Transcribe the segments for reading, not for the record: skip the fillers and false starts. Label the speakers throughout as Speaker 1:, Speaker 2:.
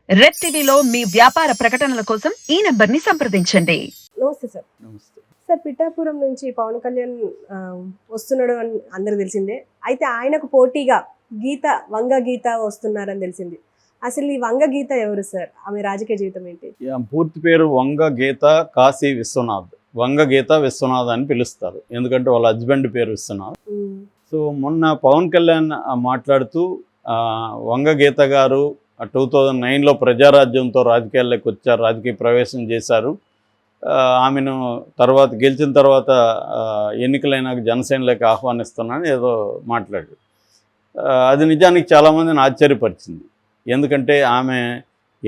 Speaker 1: Red టీవీలో మీ వ్యాపార ప్రకటనల కోసం ఈ నంబర్ని సంప్రదించండి.
Speaker 2: నమస్తే సార్.
Speaker 3: నమస్తే.
Speaker 2: సార్, పిఠాపురం నుంచి పవన్ కళ్యాణ్ వస్తున్నాడు అని అందరికి తెలిసిందే. అయితే ఆయనకు పోటీగా వంగ గీత వస్తున్నారని తెలిసింది. అసలు ఈ వంగ గీత ఎవరు సార్? ఆమె రాజకీయ జీవితం ఏంటి?
Speaker 3: పూర్తి పేరు వంగ గీత కాశీ విశ్వనాథ్. వంగ గీత విశ్వనాథ్ అని పిలుస్తారు, ఎందుకంటే వాళ్ళ హస్బెండ్ పేరు విశ్వనాథ్. సో మొన్న పవన్ కళ్యాణ్ మాట్లాడుతూ వంగ గీత గారు 2009లో ప్రజారాజ్యంతో రాజకీయాల్లోకి వచ్చారు, రాజకీయ ప్రవేశం చేశారు. ఆమెను తర్వాత గెలిచిన తర్వాత ఎన్నికలైనాక జనసేనలోకి ఆహ్వానిస్తున్నానని ఏదో మాట్లాడారు. అది నిజానికి చాలామందిని ఆశ్చర్యపరిచింది. ఎందుకంటే ఆమె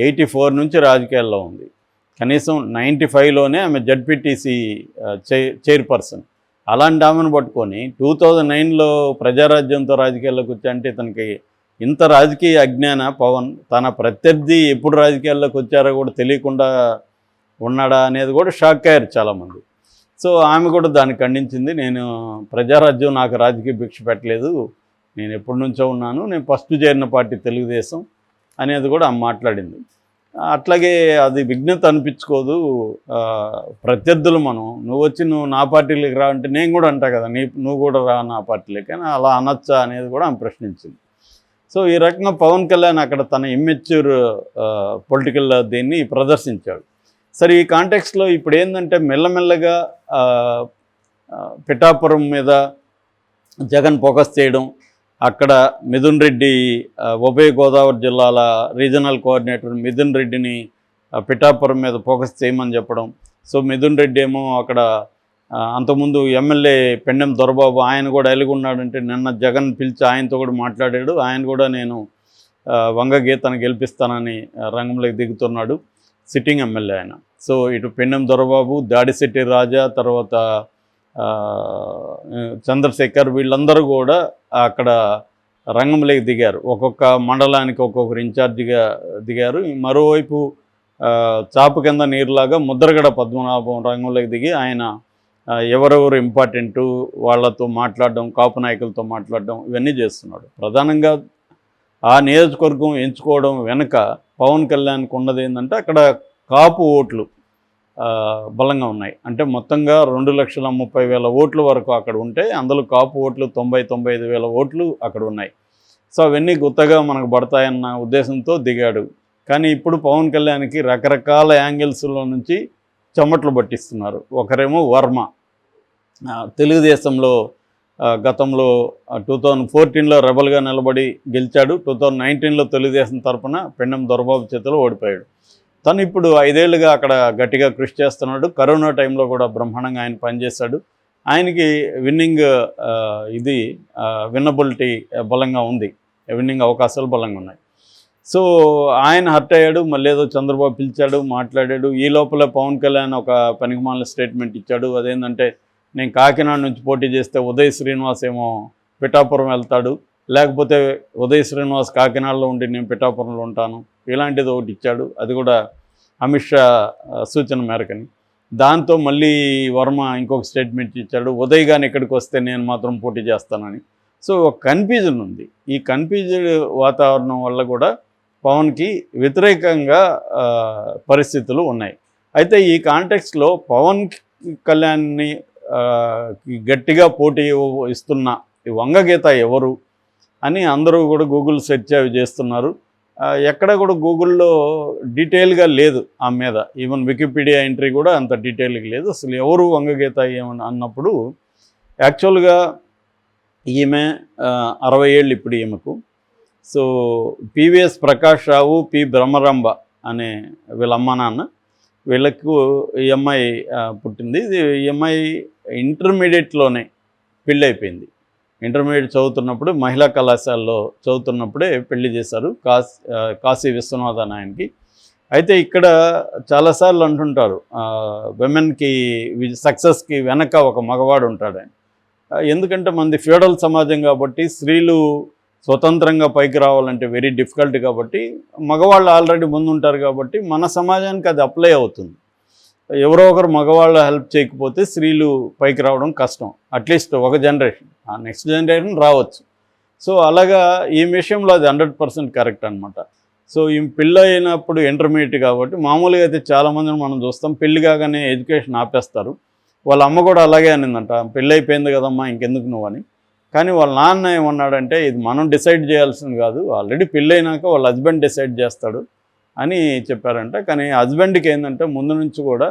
Speaker 3: 84 నుంచి రాజకీయాల్లో ఉంది. కనీసం 95లోనే ఆమె జడ్పీటీసీ చైర్పర్సన్. అలాంటి ఆమెను పట్టుకొని 2009లో ప్రజారాజ్యంతో రాజకీయాల్లోకి వచ్చా అంటే ఇతనికి ఇంత రాజకీయ అజ్ఞాన పవన్, తన ప్రత్యర్థి ఎప్పుడు రాజకీయాల్లోకి వచ్చారో కూడా తెలియకుండా ఉన్నాడా అనేది కూడా షాక్ అయ్యారు చాలామంది. సో ఆమె కూడా దాన్ని ఖండించింది. నేను ప్రజారాజ్యం నాకు రాజకీయ భిక్ష పెట్టలేదు, నేను ఎప్పటి నుంచో ఉన్నాను, నేను ఫస్ట్ చేరిన పార్టీ తెలుగుదేశం అనేది కూడా ఆమె మాట్లాడింది. అట్లాగే అది విఘ్నత అనిపించుకోదు. ప్రత్యర్థులు నువ్వు నా పార్టీలోకి రా అంటే నేను కూడా అంటా కదా, నువ్వు కూడా రా నా పార్టీలోకి అని అలా అనొచ్చా అనేది కూడా ఆమె ప్రశ్నించింది. సో ఈ రకంగా పవన్ కళ్యాణ్ అక్కడ తన ఇమ్మెచ్యూర్ పొలిటికల్ దీన్ని ప్రదర్శించాడు. సరే, ఈ కాంటెక్స్లో ఇప్పుడు ఏంటంటే మెల్లమెల్లగా పిఠాపురం మీద జగన్ ఫోకస్ చేయడం, అక్కడ మిథున్ రెడ్డి ఉభయ గోదావరి జిల్లాల రీజనల్ కోఆర్డినేటర్ మిథున్ రెడ్డిని పిఠాపురం మీద ఫోకస్ చేయమని చెప్పడం. సో మిథున్ రెడ్డి ఏమో అక్కడ అంతకుముందు ఎమ్మెల్యే పెండెం దొరబాబు, ఆయన కూడా ఎలుగున్నాడంటే నిన్న జగన్ పిలిచి ఆయనతో కూడా మాట్లాడాడు. ఆయన కూడా నేను వంగ గీతను గెలిపిస్తానని రంగంలోకి దిగుతున్నాడు, సిట్టింగ్ ఎమ్మెల్యే ఆయన. సో ఇటు పెండెం దొరబాబు, దాడిశెట్టి రాజా, తర్వాత చంద్రశేఖర్, వీళ్ళందరూ కూడా అక్కడ రంగంలోకి దిగారు. ఒక్కొక్క మండలానికి ఒక్కొక్కరు ఇన్ఛార్జిగా దిగారు. మరోవైపు చాపు కింద నీరులాగా ముద్రగడ పద్మనాభం రంగంలోకి దిగి ఆయన ఎవరెవరు ఇంపార్టెంటు వాళ్ళతో మాట్లాడడం, కాపు నాయకులతో మాట్లాడడం, ఇవన్నీ చేస్తున్నాడు. ప్రధానంగా ఆ నియోజకవర్గం ఎంచుకోవడం వెనుక పవన్ కళ్యాణ్కి ఉన్నది ఏంటంటే అక్కడ కాపు ఓట్లు బలంగా ఉన్నాయి. అంటే మొత్తంగా 2,30,000 ఓట్ల వరకు అక్కడ ఉంటే అందులో కాపు ఓట్లు 90,000-95,000 ఓట్లు అక్కడ ఉన్నాయి. సో అవన్నీ గుత్తగా మనకు పడతాయన్న ఉద్దేశంతో దిగాడు. కానీ ఇప్పుడు పవన్ కళ్యాణ్కి రకరకాల యాంగిల్స్లో నుంచి చెమట్లు పట్టిస్తున్నారు. ఒకరేమో వర్మ, తెలుగుదేశంలో గతంలో 2014లో రెబల్గా నిలబడి గెలిచాడు. 2019లో తెలుగుదేశం తరఫున పెండెం దొరబాబు చేతిలో ఓడిపోయాడు. తను ఇప్పుడు 5 ఏళ్ళుగా అక్కడ గట్టిగా కృషి చేస్తున్నాడు. కరోనా టైంలో కూడా బ్రహ్మాండంగా ఆయన పనిచేశాడు. ఆయనకి విన్నబిలిటీ బలంగా ఉంది, విన్నింగ్ అవకాశాలు బలంగా ఉన్నాయి. సో ఆయన హర్ట్ అయ్యాడు. మళ్ళీ ఏదో చంద్రబాబు పిలిచాడు, మాట్లాడాడు. ఈ లోపల పవన్ కళ్యాణ్ ఒక పనికిమాలిన స్టేట్మెంట్ ఇచ్చాడు. అదేంటంటే నేను కాకినాడ నుంచి పోటీ చేస్తే ఉదయ్ శ్రీనివాస్ ఏమో పిఠాపురం వెళ్తాడు, లేకపోతే ఉదయ్ శ్రీనివాస్ కాకినాడలో ఉండి నేను పిఠాపురంలో ఉంటాను, ఇలాంటిది ఒకటి ఇచ్చాడు. అది కూడా అమిత్ షా సూచన మేరకని. దాంతో మళ్ళీ వర్మ ఇంకొక స్టేట్మెంట్ ఇచ్చాడు, ఉదయ్ గాని ఇక్కడికి వస్తే నేను మాత్రం పోటీ చేస్తానని. సో ఒక కన్ఫ్యూజన్ ఉంది. ఈ కన్ఫ్యూజ్డ్ వాతావరణం వల్ల కూడా పవన్కి వ్యతిరేకంగా పరిస్థితులు ఉన్నాయి. అయితే ఈ కాంటెక్స్లో పవన్ కళ్యాణ్ని గట్టిగా పోటీ ఇస్తున్న ఈ వంగగీత ఎవరు అని అందరూ కూడా గూగుల్ సెర్చ్ అవి చేస్తున్నారు. ఎక్కడ కూడా గూగుల్లో డీటెయిల్గా లేదు ఆమె మీద. ఈవెన్ వికీపీడియా ఎంట్రీ కూడా అంత డీటెయిల్గా లేదు. అసలు ఎవరు వంగగీత ఏమని అన్నప్పుడు యాక్చువల్గా ఈమె 60 ఏళ్ళు ఇప్పుడు ఈమెకు. సో పివిఎస్ ప్రకాష్ రావు, పి బ్రహ్మరంభ అనే వీళ్ళ అమ్మ నాన్న, వీళ్ళకు ఈ అమ్మాయి పుట్టింది. ఈ అమ్మాయి ఇంటర్మీడియట్లోనే పెళ్ళి అయిపోయింది. ఇంటర్మీడియట్ చదువుతున్నప్పుడు మహిళా కళాశాలలో చదువుతున్నప్పుడే పెళ్లి చేశారు కాశీ విశ్వనాథ్ అని ఆయనకి. అయితే ఇక్కడ చాలాసార్లు అంటుంటారు విమెన్కి సక్సెస్కి వెనక ఒక మగవాడు ఉంటాడని. ఎందుకంటే మనది ఫ్యూడల్ సమాజం కాబట్టి స్త్రీలు స్వతంత్రంగా పైకి రావాలంటే వెరీ డిఫికల్ట్ కాబట్టి మగవాళ్ళు ఆల్రెడీ ముందుంటారు కాబట్టి మన సమాజానికి అది అప్లై అవుతుంది. ఎవరో ఒకరు మగవాళ్ళు హెల్ప్ చేయకపోతే స్త్రీలు పైకి రావడం కష్టం. అట్లీస్ట్ ఒక జనరేషన్, ఆ నెక్స్ట్ జనరేషన్ రావచ్చు. సో అలాగా ఈ విషయంలో అది 100% కరెక్ట్ అనమాట. సో ఈ పెళ్ళి అయినప్పుడు ఇంటర్మీడియట్ కాబట్టి మామూలుగా అయితే చాలామందిని మనం చూస్తాం పెళ్లి కాగానే ఎడ్యుకేషన్ ఆపేస్తారు. వాళ్ళ అమ్మ కూడా అలాగే అనిందంట, పెళ్ళి అయిపోయింది కదమ్మా ఇంకెందుకు నువ్వు అని. కానీ వాళ్ళ నాన్న ఏమన్నాడంటే ఇది మనం డిసైడ్ చేయాల్సింది కాదు, ఆల్రెడీ పెళ్ళి అయినాక వాళ్ళ హస్బెండ్ డిసైడ్ చేస్తాడు అని చెప్పారంట. కానీ హస్బెండ్కి ఏంటంటే ముందు నుంచి కూడా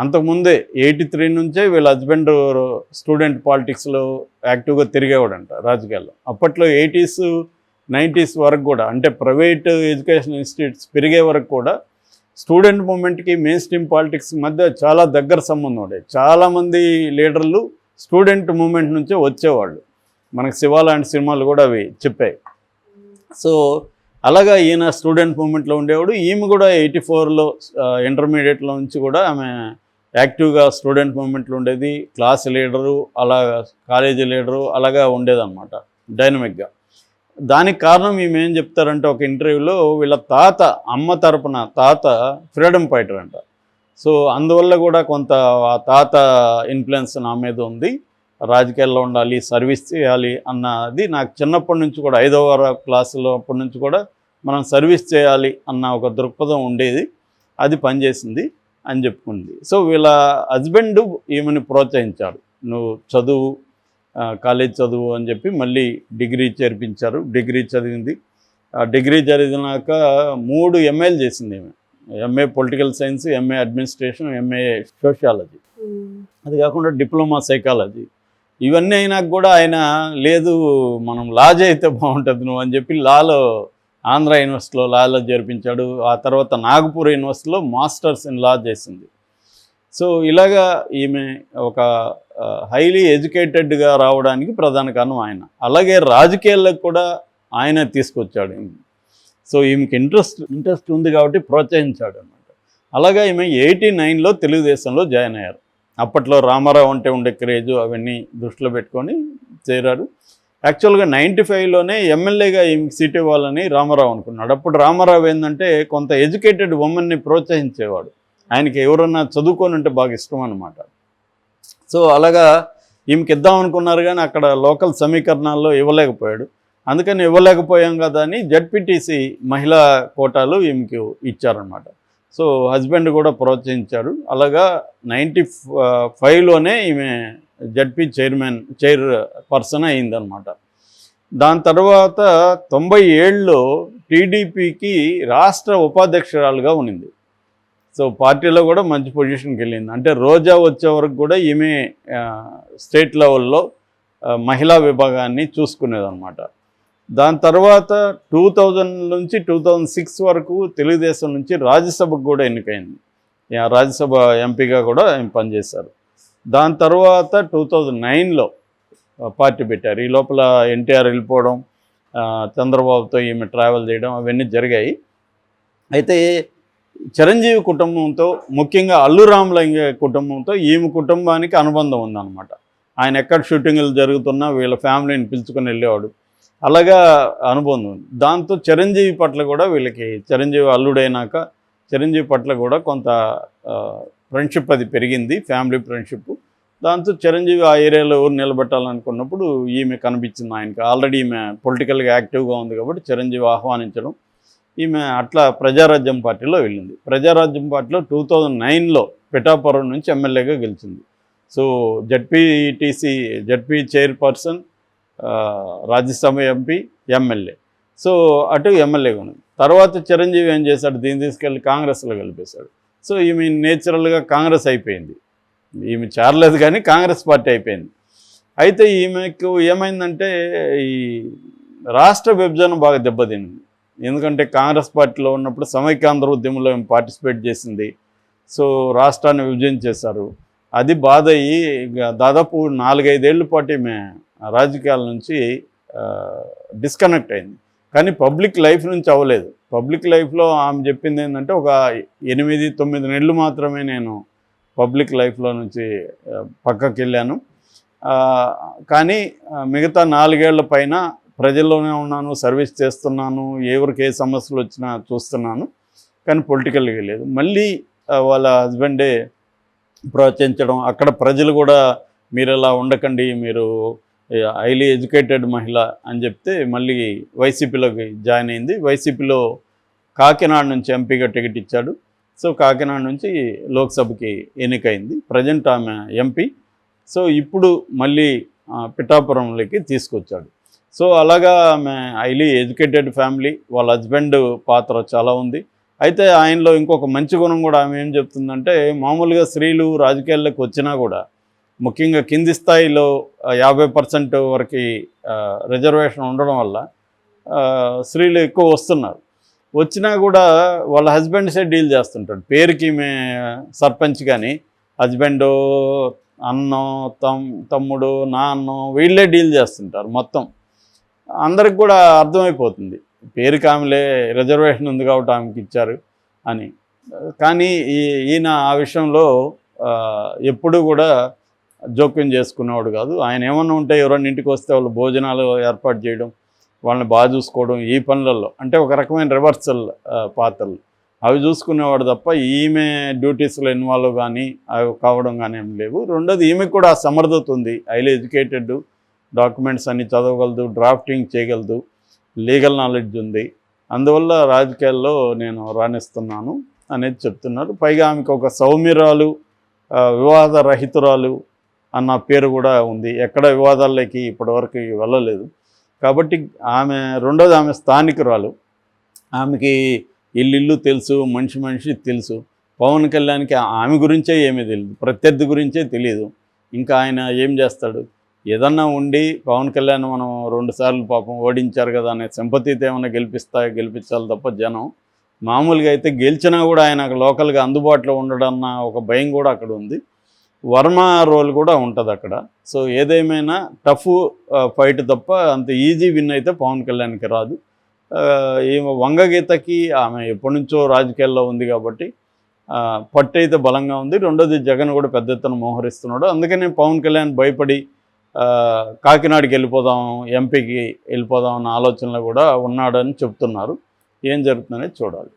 Speaker 3: అంతకుముందే 83 నుంచే వీళ్ళ హస్బెండ్ స్టూడెంట్ పాలిటిక్స్లో యాక్టివ్గా తిరిగేవాడంట రాజకీయాల్లో. అప్పట్లో 80s 90s వరకు కూడా, అంటే ప్రైవేట్ ఎడ్యుకేషన్ ఇన్స్టిట్యూట్స్ పెరిగే వరకు కూడా స్టూడెంట్ మూమెంట్కి మెయిన్ స్ట్రీమ్ పాలిటిక్స్ మధ్య చాలా దగ్గర సంబంధం ఉండేది. చాలామంది లీడర్లు స్టూడెంట్ మూమెంట్ నుంచే వచ్చేవాళ్ళు. మనకు శివ లాంటి సినిమాలు కూడా అవి చెప్పాయి. సో అలాగా ఈయన స్టూడెంట్ మూమెంట్లో ఉండేవాడు. ఈమె కూడా 84లో ఇంటర్మీడియట్లో నుంచి కూడా ఆమె యాక్టివ్గా స్టూడెంట్ మూమెంట్లో ఉండేది. క్లాస్ లీడరు, అలా కాలేజీ లీడరు అలాగా ఉండేదన్నమాట డైనమిక్గా. దానికి కారణం ఈమె ఏం చెప్తారంటే ఒక ఇంటర్వ్యూలో వీళ్ళ తాత, అమ్మ తరపున తాత ఫ్రీడమ్ ఫైటర్ అంట. సో అందువల్ల కూడా కొంత ఆ తాత ఇన్ఫ్లుయెన్స్ నా మీద ఉంది, రాజకీయాల్లో ఉండాలి, సర్వీస్ చేయాలి అన్నది నాకు చిన్నప్పటి నుంచి కూడా 5వ క్లాసులో అప్పటి నుంచి కూడా మనం సర్వీస్ చేయాలి అన్న ఒక దృక్పథం ఉండేది, అది పనిచేసింది అని చెప్పుకుంది. సో వీళ్ళ హస్బెండ్ ఈమెను ప్రోత్సహించాడు, నువ్వు చదువు, కాలేజ్ చదువు అని చెప్పి మళ్ళీ డిగ్రీ చేర్పించారు. డిగ్రీ చదివింది. డిగ్రీ చదివినాక 3 MAలు చేసింది ఈమె. MA political science, MA administration, MA sociology. అది కాకుండా డిప్లొమా సైకాలజీ. ఇవన్నీ అయినాక కూడా ఆయన లేదు మనం లా చేయితే బాగుంటుంది నువ్వు అని చెప్పి లాలో ఆంధ్ర యూనివర్సిటీలో లాలో చేర్పించాడు. ఆ తర్వాత నాగపూర్ యూనివర్సిటీలో మాస్టర్స్ ఇన్ లా చేసింది. సో ఇలాగా ఈమె ఒక హైలీ ఎడ్యుకేటెడ్గా రావడానికి ప్రధాన కారణం ఆయన. అలాగే రాజకీయాలకు కూడా ఆయన తీసుకొచ్చాడు. సో ఈమెకి ఇంట్రెస్ట్ ఉంది కాబట్టి ప్రోత్సహించాడు అన్నమాట. అలాగా ఈమె 89లో తెలుగుదేశంలో జాయిన్ అయ్యారు. అప్పట్లో రామారావు అంటే ఉండే క్రేజు అవన్నీ దృష్టిలో పెట్టుకొని చేరారు. యాక్చువల్గా 95లోనే ఎమ్మెల్యేగా ఈమెకి సీట్ ఇవ్వాలని రామారావు అనుకున్నాడు. అప్పుడు రామారావు ఏంటంటే కొంత ఎడ్యుకేటెడ్ ఉమెన్ని ప్రోత్సహించేవాడు. ఆయనకి ఎవరన్నా చదువుకొని ఉంటే బాగా ఇష్టం అన్నమాట. సో అలాగా ఈమెకి ఇద్దామనుకున్నారు కానీ అక్కడ లోకల్ సమీకరణాల్లో ఇవ్వలేకపోయాడు. అందుకని ఇవ్వలేకపోయాం కదా అని జడ్పీటీసీ మహిళా కోటాలు ఈమెకి ఇచ్చారనమాట. సో హస్బెండ్ కూడా ప్రోత్సహించారు. అలాగా 95లోనే ఈమె జడ్పీ చైర్ పర్సన్ అయిందనమాట. దాని తర్వాత 97లో టీడీపీకి రాష్ట్ర ఉపాధ్యక్షురాలుగా ఉన్నింది. సో పార్టీలో కూడా మంచి పొజిషన్కి వెళ్ళింది. అంటే రోజా వచ్చే వరకు కూడా ఈమె స్టేట్ లెవెల్లో మహిళా విభాగాన్ని చూసుకునేదన్నమాట. దాని తర్వాత 2000 నుంచి 2006 వరకు తెలుగుదేశం నుంచి రాజ్యసభకు కూడా ఎన్నికైంది. రాజ్యసభ ఎంపీగా కూడా పనిచేశారు. దాని తర్వాత 2009లో పార్టీ పెట్టారు. ఈ లోపల ఎన్టీఆర్ వెళ్ళిపోవడం, చంద్రబాబుతో ఈమె ట్రావెల్ చేయడం అవన్నీ జరిగాయి. అయితే చిరంజీవి కుటుంబంతో, ముఖ్యంగా అల్లు రామలింగ కుటుంబంతో ఈమె కుటుంబానికి అనుబంధం ఉందన్నమాట. ఆయన ఎక్కడ షూటింగ్లు జరుగుతున్నా వీళ్ళ ఫ్యామిలీని పిలుచుకొని వెళ్ళేవాడు. అలాగా అనుబంధం ఉంది. దాంతో చిరంజీవి పట్ల కూడా వీళ్ళకి, చిరంజీవి అల్లుడైనాక చిరంజీవి పట్ల కూడా కొంత ఫ్రెండ్షిప్ అది పెరిగింది, ఫ్యామిలీ ఫ్రెండ్షిప్. దాంతో చిరంజీవి ఆ ఏరియాలో ఎవరు నిలబెట్టాలనుకున్నప్పుడు ఈమె కనిపించింది ఆయనకి. ఆల్రెడీ ఈమె పొలిటికల్గా యాక్టివ్గా ఉంది కాబట్టి చిరంజీవి ఆహ్వానించడం, ఈమె అట్లా ప్రజారాజ్యం పార్టీలో వెళ్ళింది. ప్రజారాజ్యం పార్టీలో 2009లో పిఠాపురం నుంచి ఎమ్మెల్యేగా గెలిచింది. So ZP chairperson, Rajya Sabha MP, MLA. So అటు ఎమ్మెల్యేగా ఉంది. తర్వాత చిరంజీవి ఏం చేశాడు, దీన్ని తీసుకెళ్ళి కాంగ్రెస్లో కలిపేశాడు. సో ఈమె నేచురల్గా కాంగ్రెస్ అయిపోయింది. ఈమె చేరలేదు కానీ కాంగ్రెస్ పార్టీ అయిపోయింది. అయితే ఈమెకు ఏమైందంటే ఈ రాష్ట్ర విభజన బాగా దెబ్బతింది. ఎందుకంటే కాంగ్రెస్ పార్టీలో ఉన్నప్పుడు సమైక్యాంధ్ర ఉద్యమంలో ఏమి పార్టిసిపేట్ చేసింది. సో రాష్ట్రాన్ని విభజించేశారు. అది బాధ అయ్యి దాదాపు 4-5 ఏళ్ల పాటు ఈమె రాజకీయాల నుంచి డిస్కనెక్ట్ అయింది. కానీ పబ్లిక్ లైఫ్ నుంచి అవ్వలేదు. పబ్లిక్ లైఫ్లో ఆమె చెప్పింది ఏంటంటే ఒక 8-9 నెలలు మాత్రమే నేను పబ్లిక్ లైఫ్లో నుంచి పక్కకి వెళ్ళాను, కానీ మిగతా 4 ఏళ్ల పైన ప్రజల్లోనే ఉన్నాను, సర్వీస్ చేస్తున్నాను, ఎవరికి ఏ సమస్యలు వచ్చినా చూస్తున్నాను, కానీ పొలిటికల్గా లేదు. మళ్ళీ వాళ్ళ హస్బెండే ప్రోత్సహించడం, అక్కడ ప్రజలు కూడా మీరు ఇలా ఉండకండి, మీరు హైలీ ఎడ్యుకేటెడ్ మహిళ అని చెప్తే మళ్ళీ వైసీపీలోకి జాయిన్ అయింది. వైసీపీలో కాకినాడ నుంచి ఎంపీగా టికెట్ ఇచ్చాడు. సో కాకినాడ నుంచి లోక్సభకి ఎన్నికైంది. ప్రజెంట్ ఆమె ఎంపీ. సో ఇప్పుడు మళ్ళీ పిఠాపురంలోకి తీసుకొచ్చాడు. సో అలాగా ఆమె హైలీ ఎడ్యుకేటెడ్ ఫ్యామిలీ. వాళ్ళ హస్బెండ్ పాత్ర చాలా ఉంది. అయితే ఆయనలో ఇంకొక మంచి గుణం కూడా ఆమె ఏం చెప్తుందంటే, మామూలుగా స్త్రీలు రాజకీయాల్లోకి వచ్చినా కూడా ముఖ్యంగా కింది స్థాయిలో 50% వరకు రిజర్వేషన్ ఉండడం వల్ల స్త్రీలు ఎక్కువ వస్తున్నారు. వచ్చినా కూడా వాళ్ళ హస్బెండ్సే డీల్ చేస్తుంటాడు. పేరుకి ఈమె సర్పంచ్ కానీ హస్బెండు, అన్నం, తమ్ముడు, నాన్న వీళ్ళే డీల్ చేస్తుంటారు మొత్తం. అందరికి కూడా అర్థమైపోతుంది పేరుకి ఆమెలే రిజర్వేషన్ ఉంది కాబట్టి ఆమెకి ఇచ్చారు అని. కానీ ఈయన ఆ విషయంలో ఎప్పుడూ కూడా జోక్యం చేసుకునేవాడు కాదు. ఆయన ఏమన్నా ఉంటే ఎవరన్నా ఇంటికి వస్తే వాళ్ళు భోజనాలు ఏర్పాటు చేయడం, వాళ్ళని బాగా చూసుకోవడం, ఈ పనులలో అంటే ఒక రకమైన రివర్సల్ పాత్రలు అవి చూసుకునేవాడు తప్ప ఈమె డ్యూటీస్లో ఇన్వాల్వ్ కానీ అవి కావడం కానీ ఏం లేవు. రెండోది ఈమెకు కూడా సమర్థత ఉంది. హైలీ ఎడ్యుకేటెడ్, డాక్యుమెంట్స్ అన్ని చదవగలదు, డ్రాఫ్టింగ్ చేయగలదు, లీగల్ నాలెడ్జ్ ఉంది. అందువల్ల రాజకీయాల్లో నేను రాణిస్తున్నాను అనేది చెప్తున్నారు. పైగా ఆమెకు ఒక సౌమ్యరాలు, వివాద రహితురాలు అన్న పేరు కూడా ఉంది. ఎక్కడ వివాదాల్లోకి ఇప్పటివరకు వెళ్ళలేదు. కాబట్టి రెండోది ఆమె స్థానికురాలు. ఆమెకి ఇల్లు తెలుసు, మనిషి తెలుసు. పవన్ కళ్యాణ్కి ఆమె గురించే ఏమీ తెలియదు, ప్రత్యర్థి గురించే తెలియదు. ఇంకా ఆయన ఏం చేస్తాడు? ఏదన్నా ఉండి పవన్ కళ్యాణ్ మనం 2 సార్లు పాపం ఓడించారు కదా అనే సింపతితో ఏమైనా గెలిపించాలి తప్ప జనం మామూలుగా అయితే గెలిచినా కూడా ఆయన లోకల్గా అందుబాటులో ఉండడన్న ఒక భయం కూడా అక్కడ ఉంది. వర్మ రోల్ కూడా ఉంటుంది అక్కడ. సో ఏదేమైనా టఫ్ ఫైట్ తప్ప అంత ఈజీ విన్ అయితే పవన్ కళ్యాణ్కి రాదు. ఈమె వంగగీతకి ఆమె ఎప్పటి నుంచో రాజకీయాల్లో ఉంది కాబట్టి పట్టు అయితే బలంగా ఉంది. రెండోది జగన్ కూడా పెద్ద ఎత్తున మోహరిస్తున్నాడు. అందుకనే పవన్ కళ్యాణ్ భయపడి కాకినాడకి వెళ్ళిపోదాం, ఎంపీకి వెళ్ళిపోదాం అన్న ఆలోచనలో కూడా ఉన్నాడని చెప్తున్నారు. ఏం జరుగుతుందనేది చూడాలి.